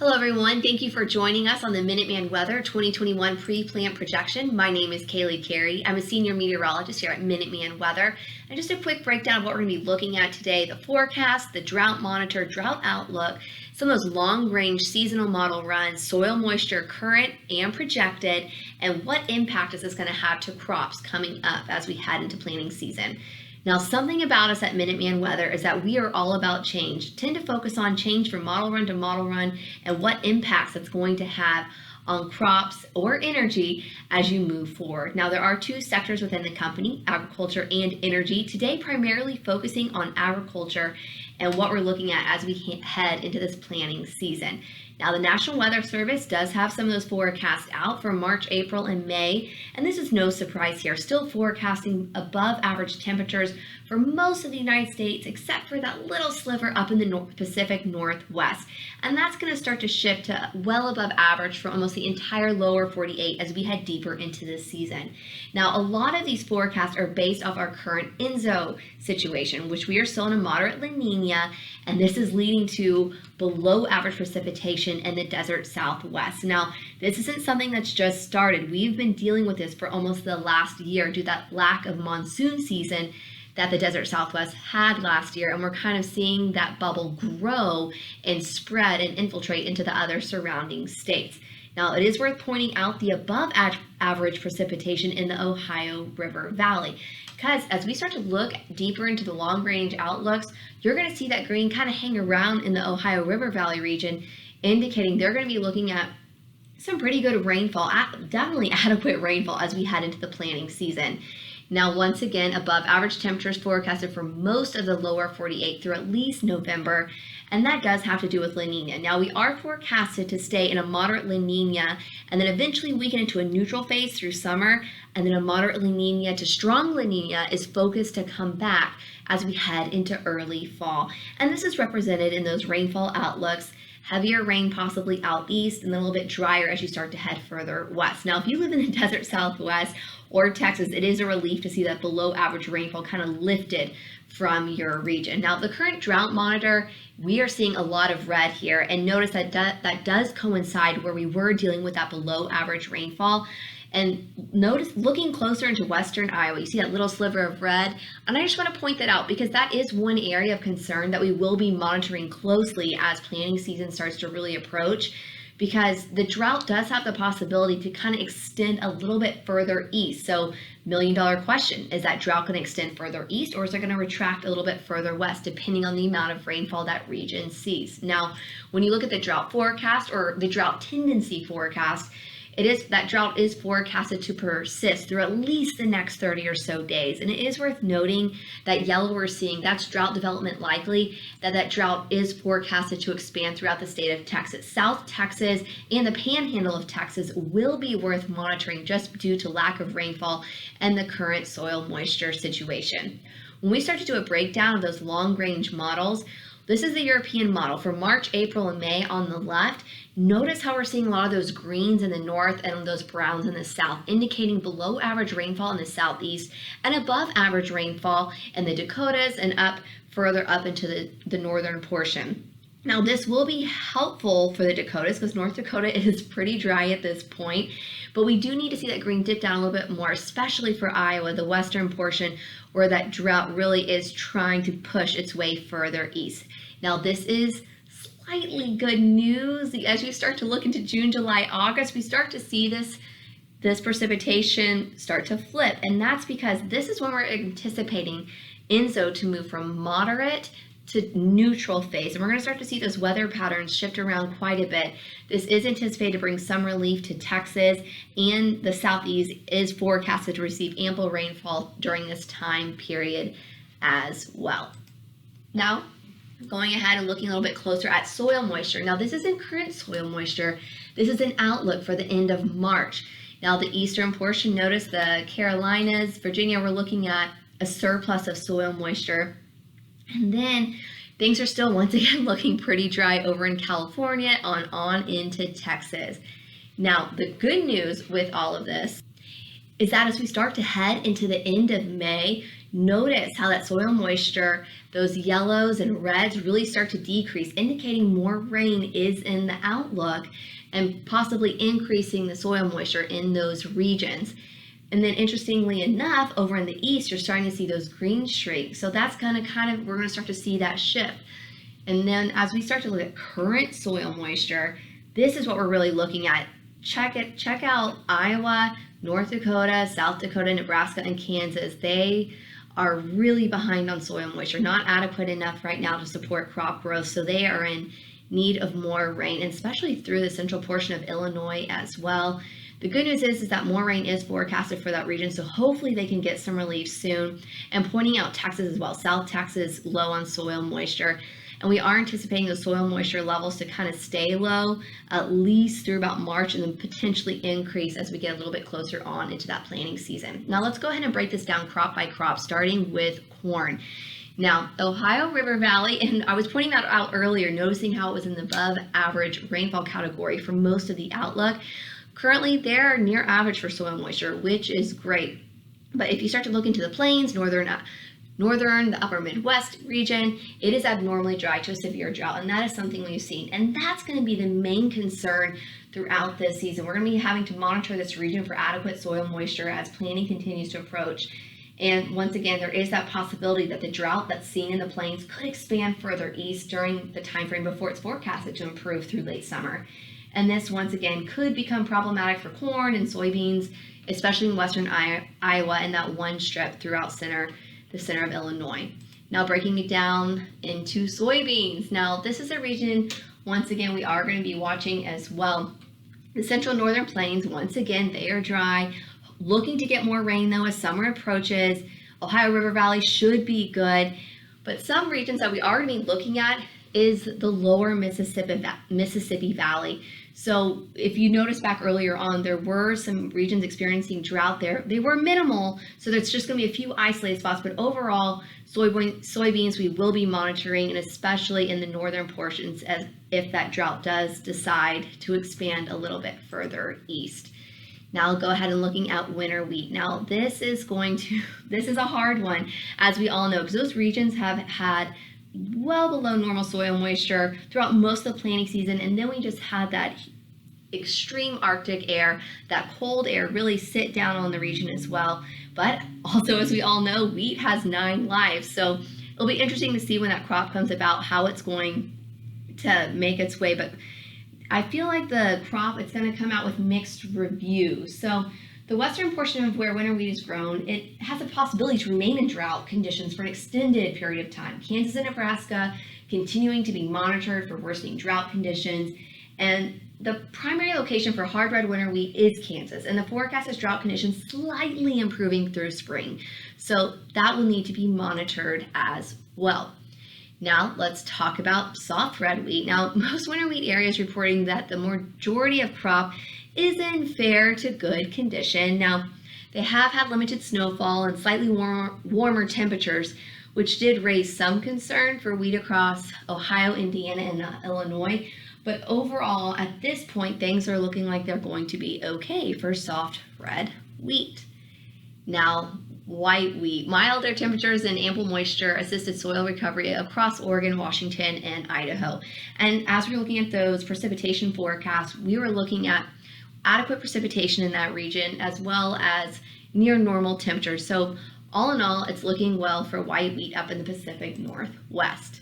Hello everyone, thank you for joining us on the MinuteMan Weather 2021 pre-plant projection. My name is Kaylee Carey. I'm a senior meteorologist here at MinuteMan Weather. And just a quick breakdown of what we're going to be looking at today: the forecast, the drought monitor, drought outlook, some of those long-range seasonal model runs, soil moisture current and projected, and what impact is this going to have to crops coming up as we head into planting season. Now, something about us at MinuteMan Weather is that we are all about change, tend to focus on change from model run to model run and what impacts it's going to have on crops or energy as you move forward. Now, there are two sectors within the company, agriculture and energy. Today, primarily focusing on agriculture and what we're looking at as we head into this planting season. Now, the National Weather Service does have some of those forecasts out for March, April, and May, and this is no surprise here. Still forecasting above average temperatures for most of the United States, except for that little sliver up in the Pacific Northwest. And that's going to start to shift to well above average for almost the entire lower 48 as we head deeper into this season. Now, a lot of these forecasts are based off our current ENSO situation, which we are still in a moderate La Nina, and this is leading to below average precipitation in the desert Southwest. Now, this isn't something that's just started. We've been dealing with this for almost the last year due to that lack of monsoon season that the desert Southwest had last year, and we're kind of seeing that bubble grow and spread and infiltrate into the other surrounding states. Now, it is worth pointing out the above average precipitation in the Ohio River Valley, because as we start to look deeper into the long range outlooks, you're going to see that green kind of hang around in the Ohio River Valley region, indicating they're going to be looking at some pretty good rainfall, definitely adequate rainfall as we head into the planting season. Now, once again, above average temperatures forecasted for most of the lower 48 through at least November, and that does have to do with La Nina. Now, we are forecasted to stay in a moderate La Nina and then eventually weaken into a neutral phase through summer, and then a moderate La Nina to strong La Nina is focused to come back as we head into early fall. And this is represented in those rainfall outlooks. Heavier rain possibly out east and then a little bit drier as you start to head further west. Now, if you live in the desert Southwest or Texas, it is a relief to see that below average rainfall kind of lifted from your region. Now, the current drought monitor, we are seeing a lot of red here, and notice that that does coincide where we were dealing with that below average rainfall. And notice, looking closer into western Iowa, you see that little sliver of red. And I just want to point that out because that is one area of concern that we will be monitoring closely as planting season starts to really approach, because the drought does have the possibility to kind of extend a little bit further east. So, $1,000,000 question, is that drought going to extend further east, or is it going to retract a little bit further west, depending on the amount of rainfall that region sees? Now, when you look at the drought forecast or the drought tendency forecast, that drought is forecasted to persist through at least the next 30 or so days. And it is worth noting that yellow we're seeing, that's drought development likely, that drought is forecasted to expand throughout the state of Texas. South Texas and the panhandle of Texas will be worth monitoring just due to lack of rainfall and the current soil moisture situation. When we start to do a breakdown of those long range models, this is the European model for March, April, and May on the left. Notice how we're seeing a lot of those greens in the north and those browns in the south, indicating below average rainfall in the southeast and above average rainfall in the Dakotas and up further up into the northern portion. Now, this will be helpful for the Dakotas because North Dakota is pretty dry at this point, but we do need to see that green dip down a little bit more, especially for Iowa, the western portion, where that drought really is trying to push its way further east. Now, this is slightly good news. As you start to look into June, July, August, we start to see this precipitation start to flip, and that's because this is when we're anticipating ENSO to move from moderate to neutral phase, and we're going to start to see those weather patterns shift around quite a bit. This is anticipated to bring some relief to Texas, and the southeast is forecasted to receive ample rainfall during this time period as well. Now, going ahead and looking a little bit closer at soil moisture. Now, this isn't current soil moisture. This is an outlook for the end of March. Now, the eastern portion, notice the Carolinas, Virginia, we're looking at a surplus of soil moisture. And then things are still once again looking pretty dry over in California on into Texas. Now, the good news with all of this is that as we start to head into the end of May, notice how that soil moisture, those yellows and reds really start to decrease, indicating more rain is in the outlook and possibly increasing the soil moisture in those regions. And then interestingly enough, over in the east, you're starting to see those green streaks. So that's we're going to start to see that shift. And then as we start to look at current soil moisture, this is what we're really looking at. Check out Iowa, North Dakota, South Dakota, Nebraska, and Kansas. They are really behind on soil moisture, not adequate enough right now to support crop growth. So they are in need of more rain, and especially through the central portion of Illinois as well. The good news is that more rain is forecasted for that region, so hopefully they can get some relief soon. And pointing out Texas as well. South Texas low on soil moisture. And we are anticipating those soil moisture levels to kind of stay low at least through about March, and then potentially increase as we get a little bit closer on into that planting season. Now let's go ahead and break this down crop by crop, starting with corn. Now, Ohio River Valley, and I was pointing that out earlier, noticing how it was in the above average rainfall category for most of the outlook. Currently, they're near average for soil moisture, which is great. But if you start to look into the plains, northern, the upper Midwest region, it is abnormally dry to a severe drought, and that is something we've seen. And that's going to be the main concern throughout this season. We're going to be having to monitor this region for adequate soil moisture as planting continues to approach. And once again, there is that possibility that the drought that's seen in the plains could expand further east during the time frame before it's forecasted to improve through late summer. And this, once again, could become problematic for corn and soybeans, especially in western Iowa and that one strip throughout the center of Illinois. Now breaking it down into soybeans. Now this is a region, once again, we are going to be watching as well. The central northern plains, once again, they are dry. Looking to get more rain though as summer approaches. Ohio River Valley should be good, but some regions that we are going to be looking at is the lower Mississippi Valley. So if you notice back earlier on, there were some regions experiencing drought there. They were minimal, so there's just going to be a few isolated spots, but overall, soybeans we will be monitoring, and especially in the northern portions, as if that drought does decide to expand a little bit further east. Now I'll go ahead and looking at winter wheat. Now this is a hard one, as we all know, because those regions have had well below normal soil moisture throughout most of the planting season, and then we just had that extreme Arctic air, that cold air really sit down on the region as well. But also, as we all know, wheat has 9 lives, so it'll be interesting to see when that crop comes about how it's going to make its way. But I feel like the crop, it's going to come out with mixed reviews. So the western portion of where winter wheat is grown, it has a possibility to remain in drought conditions for an extended period of time. Kansas and Nebraska continuing to be monitored for worsening drought conditions. And the primary location for hard red winter wheat is Kansas, and the forecast is drought conditions slightly improving through spring. So that will need to be monitored as well. Now let's talk about soft red wheat. Now most winter wheat areas reporting that the majority of crop is in fair to good condition. Now they have had limited snowfall and slightly warmer temperatures, which did raise some concern for wheat across Ohio, Indiana, and Illinois. But overall, at this point, things are looking like they're going to be okay for soft red wheat. Now, white wheat, milder temperatures and ample moisture assisted soil recovery across Oregon, Washington, and Idaho. And as we're looking at those precipitation forecasts, we were looking at adequate precipitation in that region as well as near normal temperatures. So all in all, it's looking well for white wheat up in the Pacific Northwest.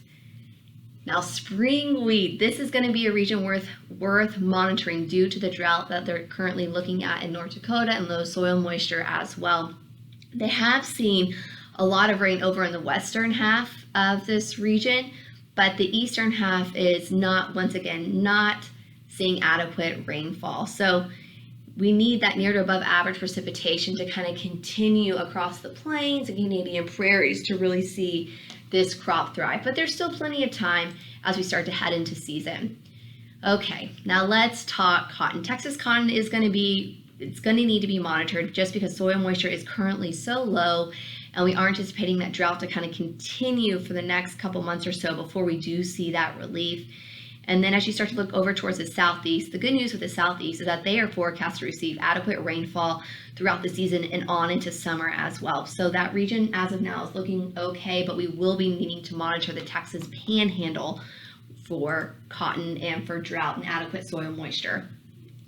Now spring wheat, this is going to be a region worth monitoring due to the drought that they're currently looking at in North Dakota and low soil moisture as well. They have seen a lot of rain over in the western half of this region, but the eastern half is not seeing adequate rainfall. So we need that near to above average precipitation to kind of continue across the plains and Canadian prairies to really see this crop thrive. But there's still plenty of time as we start to head into season. Okay, now let's talk cotton. Texas cotton is going to need to be monitored just because soil moisture is currently so low, and we are anticipating that drought to kind of continue for the next couple months or so before we do see that relief. And then as you start to look over towards the southeast, the good news with the southeast is that they are forecast to receive adequate rainfall throughout the season and on into summer as well. So that region as of now is looking okay, but we will be needing to monitor the Texas Panhandle for cotton and for drought and adequate soil moisture.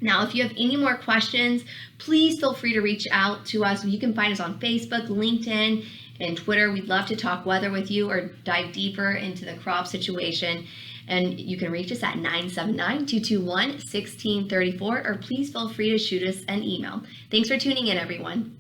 Now, if you have any more questions, please feel free to reach out to us. You can find us on Facebook, LinkedIn, and Twitter. We'd love to talk weather with you or dive deeper into the crop situation. And you can reach us at 979-221-1634, or please feel free to shoot us an email. Thanks for tuning in, everyone.